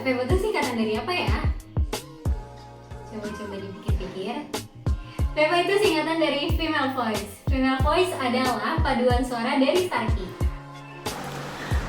FEVO itu singkatan dari apa ya? Coba-coba dipikir-pikir. FEVO itu singkatan dari Female Voice. Female Voice adalah paduan suara dari Starkey.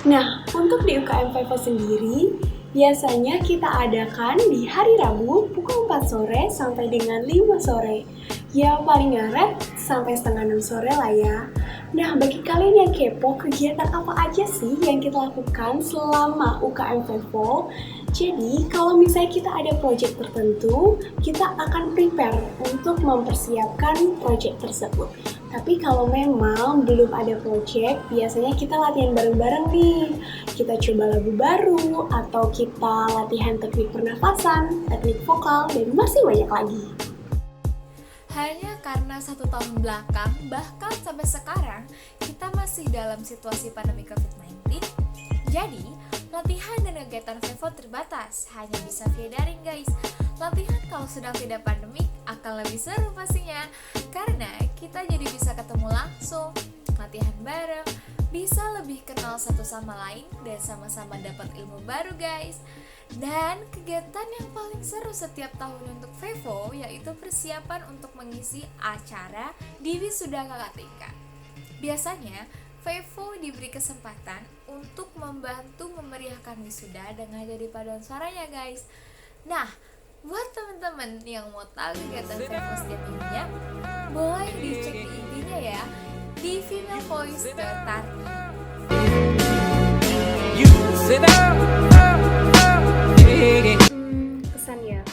Nah, untuk di UKM FEVO sendiri, biasanya kita adakan di hari Rabu pukul 4 sore sampai dengan 5 sore. Ya paling ngaret sampai setengah 6 sore lah ya. Nah, bagi kalian yang kepo, kegiatan apa aja sih yang kita lakukan selama UKM FEVO? Jadi, kalau misalnya kita ada project tertentu, kita akan prepare untuk mempersiapkan project tersebut. Tapi kalau memang belum ada project, biasanya kita latihan bareng-bareng nih. Kita coba lagu baru, atau kita latihan teknik pernafasan, teknik vokal, dan masih banyak lagi. Hanya karena 1 tahun belakang, bahkan sampai sekarang, kita masih dalam situasi pandemi COVID-19. Jadi, latihan dan kegiatan FEVO terbatas, hanya bisa via daring guys. Latihan kalau sedang tidak pandemik akan lebih seru pastinya, karena kita jadi bisa ketemu langsung, latihan bareng, bisa lebih kenal satu sama lain, dan sama-sama dapat ilmu baru guys. Dan kegiatan yang paling seru setiap tahun untuk FEVO yaitu persiapan untuk mengisi acara di wisuda kakak tingkat. Biasanya FEVO diberi kesempatan untuk membantu memeriahkan wisuda dengan jadi paduan suaranya guys. Nah, buat teman-teman yang mau tahu kegiatan FEVO setiap minggunya, boleh dicek di IG-nya ya, di Female Voice Starkey. Kesan ya.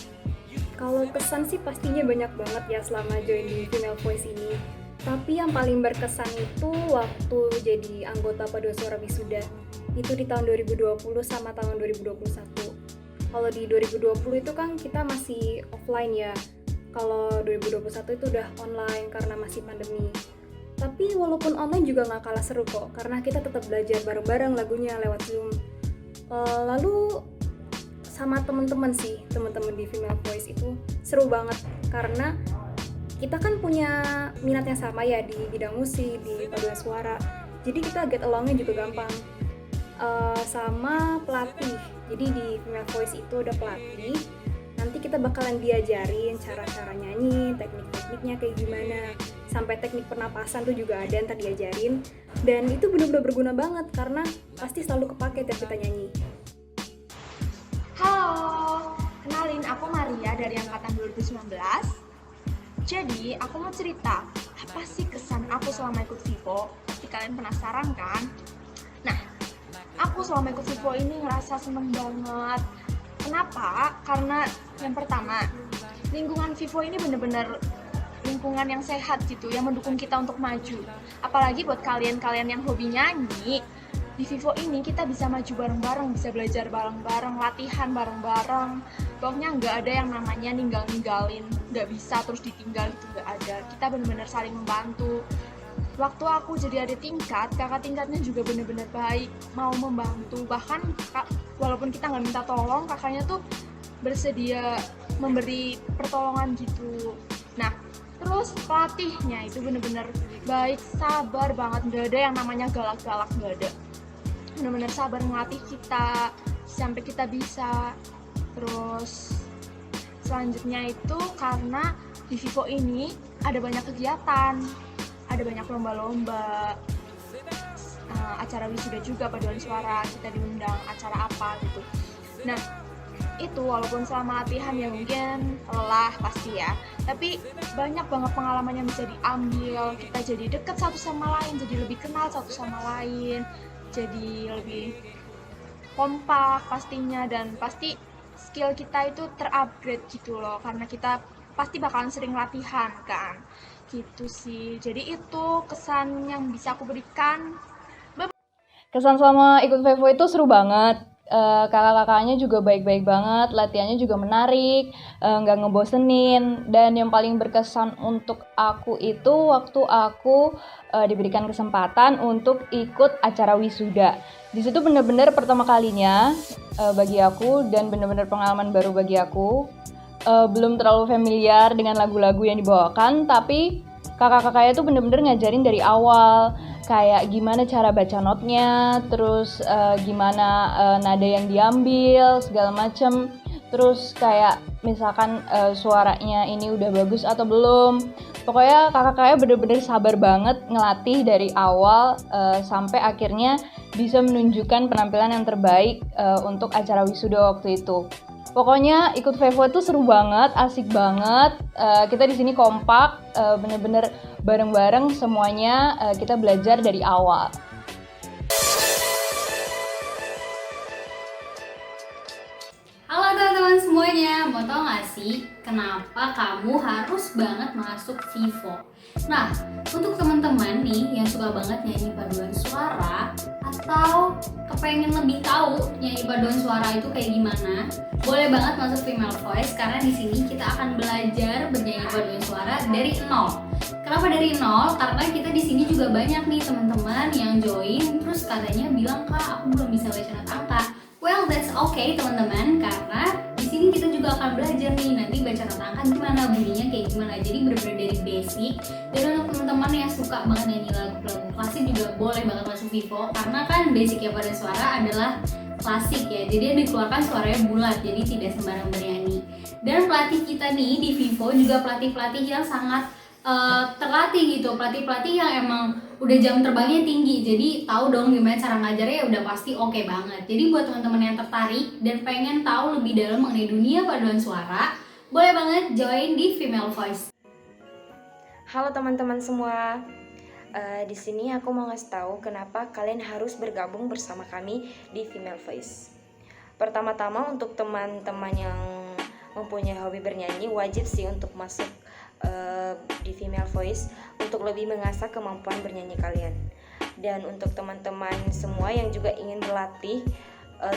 Kalau kesan sih pastinya banyak banget ya selama join di Female Voice ini. Tapi yang paling berkesan itu waktu jadi anggota paduan suara wisuda. Itu di tahun 2020 sama tahun 2021. Kalau di 2020 itu kan kita masih offline ya. Kalau 2021 itu udah online karena masih pandemi. Tapi walaupun online juga gak kalah seru kok, karena kita tetap belajar bareng-bareng lagunya lewat Zoom. Lalu sama teman-teman di Female Voice itu seru banget karena kita kan punya minat yang sama ya di bidang musik, di paduan suara. Jadi kita get along-nya juga gampang. Sama pelatih. Jadi di Female Voice itu ada pelatih. Nanti kita bakalan diajarin cara-cara nyanyi, teknik-tekniknya kayak gimana. Sampai teknik pernapasan tuh juga ada ntar diajarin. Dan itu benar-benar berguna banget karena pasti selalu kepake tiap kita nyanyi. Halo, kenalin aku Maria dari angkatan 2019. Jadi, aku mau cerita apa sih kesan aku selama ikut FEVO. Pasti kalian penasaran kan? Nah, aku selama ikut FEVO ini ngerasa seneng banget. Kenapa? Karena yang pertama, lingkungan FEVO ini bener-bener lingkungan yang sehat gitu, yang mendukung kita untuk maju. Apalagi buat kalian-kalian yang hobi nyanyi, di FEVO ini kita bisa maju bareng-bareng, bisa belajar bareng-bareng, latihan bareng-bareng. Pokoknya nggak ada yang namanya ninggalin, nggak bisa terus ditinggal itu nggak ada. Kita benar-benar saling membantu. Waktu aku jadi adik tingkat, kakak tingkatnya juga benar-benar baik, mau membantu. Bahkan walaupun kita nggak minta tolong, kakaknya tuh bersedia memberi pertolongan gitu. Nah, terus pelatihnya itu benar-benar baik, sabar banget, nggak ada yang namanya galak-galak, nggak ada. Benar-benar sabar ngelatih kita sampai kita bisa. Terus selanjutnya itu karena di FEVO ini ada banyak kegiatan, ada banyak lomba-lomba, acara wisuda juga paduan suara, kita diundang acara apa gitu. Nah, itu walaupun selama latihan ya mungkin lelah pasti ya, tapi banyak banget pengalaman yang bisa diambil. Kita jadi dekat satu sama lain, jadi lebih kenal satu sama lain, jadi lebih kompak pastinya, dan pasti skill kita itu terupgrade gitu loh, karena kita pasti bakalan sering latihan kan, gitu sih. Jadi itu kesan yang bisa aku berikan. Kesan selama ikut FEVO itu seru banget. Kakak-kakaknya juga baik-baik banget, latihannya juga menarik, nggak ngebosenin. Dan yang paling berkesan untuk aku itu waktu aku diberikan kesempatan untuk ikut acara wisuda. Di situ benar-benar pertama kalinya bagi aku, dan benar-benar pengalaman baru bagi aku. Belum terlalu familiar dengan lagu-lagu yang dibawakan, tapi kakak-kakaknya tuh benar-benar ngajarin dari awal. kayak gimana cara baca notnya, terus gimana nada yang diambil, segala macem. Terus kayak misalkan suaranya ini udah bagus atau belum. Pokoknya kakak-kakaknya bener-bener sabar banget ngelatih dari awal sampai akhirnya bisa menunjukkan penampilan yang terbaik untuk acara wisuda waktu itu. Pokoknya ikut Vevo itu seru banget, asik banget. Kita di sini kompak, bener-bener bareng-bareng semuanya. Kita belajar dari awal. Halo teman-teman semuanya, mau tau gak sih kenapa kamu harus banget masuk Vivo? Nah, untuk teman-teman nih yang suka banget nyanyi paduan suara atau kepengen lebih tahu nyanyi paduan suara itu kayak gimana, boleh banget masuk Female Voice karena di sini kita akan belajar bernyanyi paduan suara dari nol. Kenapa dari nol? Karena kita di sini juga banyak nih teman-teman yang join terus katanya bilang, "Kak, aku belum bisa baca not angka." Well, that's okay teman-teman, karena di sini kita juga akan belajar nih nanti baca not angka gimana, bunyinya kayak gimana. Jadi bener-bener dari basic. Dan untuk teman-teman yang suka banget nyanyi lagu-lagu klasik juga boleh banget masuk Vivo, karena kan basicnya pada suara adalah klasik ya. Jadi yang dikeluarkan suaranya bulat, jadi tidak sembarang bernyanyi. Dan pelatih kita nih di Vivo juga pelatih-pelatih yang sangat terlatih gitu, pelatih-pelatih yang emang udah jam terbangnya tinggi, jadi tahu dong gimana cara ngajarnya, udah pasti oke banget. Jadi buat teman-teman yang tertarik dan pengen tahu lebih dalam mengenai dunia paduan suara, boleh banget join di Female Voice. Halo teman-teman semua, di sini aku mau ngasih tahu kenapa kalian harus bergabung bersama kami di Female Voice. Pertama-tama untuk teman-teman yang mempunyai hobi bernyanyi, wajib sih untuk masuk di Female Voice untuk lebih mengasah kemampuan bernyanyi kalian. Dan untuk teman-teman semua yang juga ingin berlatih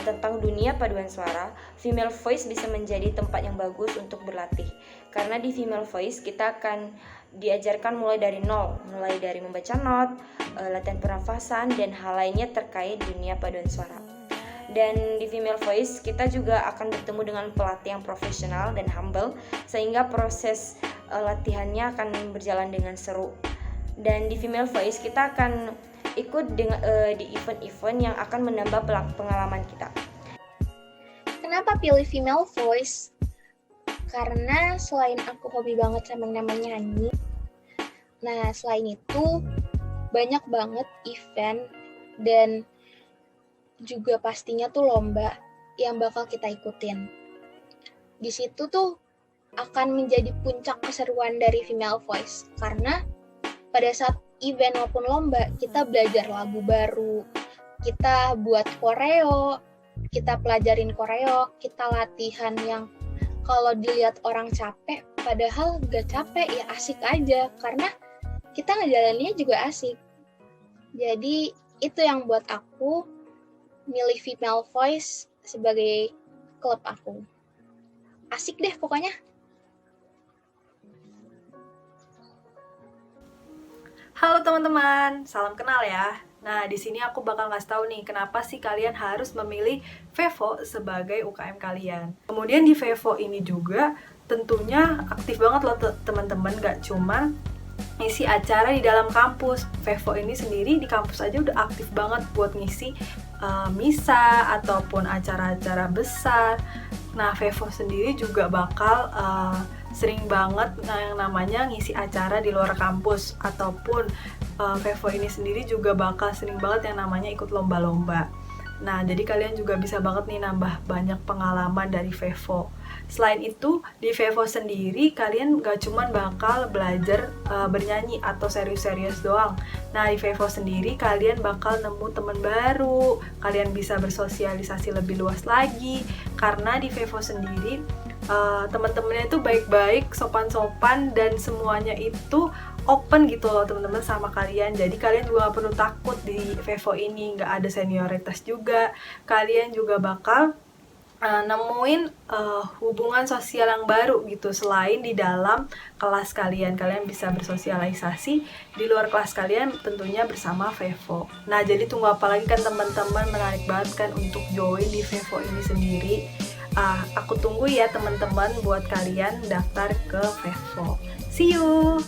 tentang dunia paduan suara, Female Voice bisa menjadi tempat yang bagus untuk berlatih. Karena di Female Voice kita akan diajarkan mulai dari nol, mulai dari membaca not, latihan pernafasan, dan hal lainnya terkait dunia paduan suara. Dan di Female Voice kita juga akan bertemu dengan pelatih yang profesional dan humble, sehingga proses latihannya akan berjalan dengan seru. Dan di Female Voice kita akan ikut di event-event yang akan menambah pengalaman kita. Kenapa pilih Female Voice? Karena selain aku hobi banget sama yang namanya nyanyi, nah selain itu banyak banget event dan juga pastinya tuh lomba yang bakal kita ikutin. Di situ tuh akan menjadi puncak keseruan dari Female Voice, karena pada saat event maupun lomba kita belajar lagu baru, kita buat koreo, kita pelajarin koreo, kita latihan yang kalau dilihat orang capek, padahal gak capek, ya asik aja, karena kita ngejalaninnya juga asik. Jadi itu yang buat aku milih Female Voice sebagai klub aku. Asik deh pokoknya. Halo teman-teman, salam kenal ya. Nah, di sini aku bakal ngasih tahu nih kenapa sih kalian harus memilih Vevo sebagai UKM kalian. Kemudian di Vevo ini juga tentunya aktif banget loh teman-teman, gak cuma ngisi acara di dalam kampus. Vevo ini sendiri di kampus aja udah aktif banget buat ngisi misa ataupun acara-acara besar. Nah, Vevo sendiri juga bakal sering banget yang namanya ngisi acara di luar kampus, ataupun Vevo ini sendiri juga bakal sering banget yang namanya ikut lomba-lomba. Nah, jadi kalian juga bisa banget nih nambah banyak pengalaman dari Vevo. Selain itu, di Vevo sendiri kalian gak cuman bakal belajar bernyanyi atau serius-serius doang. Nah, di Vevo sendiri kalian bakal nemu teman baru, kalian bisa bersosialisasi lebih luas lagi. Karena di Vevo sendiri teman-temannya itu baik-baik, sopan-sopan, dan semuanya itu open gitu loh teman-teman sama kalian. Jadi kalian juga gak perlu takut di Vevo ini, gak ada senioritas juga. Kalian juga bakal nemuin hubungan sosial yang baru gitu. Selain di dalam kelas kalian bisa bersosialisasi di luar kelas kalian, tentunya bersama Vevo. Nah, jadi tunggu apa lagi kan teman-teman, menarik banget kan untuk join di Vevo ini sendiri. Aku tunggu ya teman-teman buat kalian daftar ke Vevo. See you.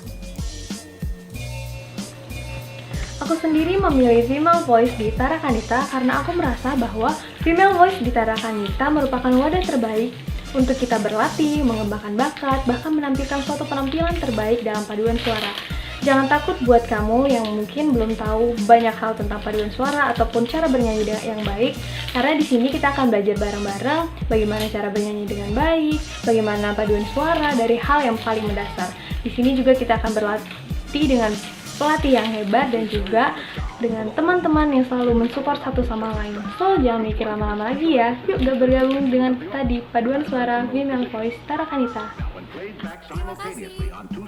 Aku sendiri memilih female voice di Tarakanita karena aku merasa bahwa female voice di Tarakanita merupakan wadah terbaik untuk kita berlatih, mengembangkan bakat, bahkan menampilkan suatu penampilan terbaik dalam paduan suara. Jangan takut buat kamu yang mungkin belum tahu banyak hal tentang paduan suara ataupun cara bernyanyi yang baik, karena di sini kita akan belajar bareng-bareng bagaimana cara bernyanyi dengan baik, bagaimana paduan suara dari hal yang paling mendasar. Di sini juga kita akan berlatih dengan pelatih yang hebat dan juga dengan teman-teman yang selalu mensupport satu sama lain. So, jangan mikir lama-lama lagi ya. Yuk bergabung dengan kita di paduan suara Female Voice Tarakanita. Terima kasih.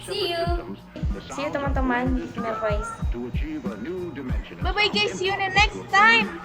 See you. See you teman-teman di Female Voice. Bye bye guys, see you in the next time.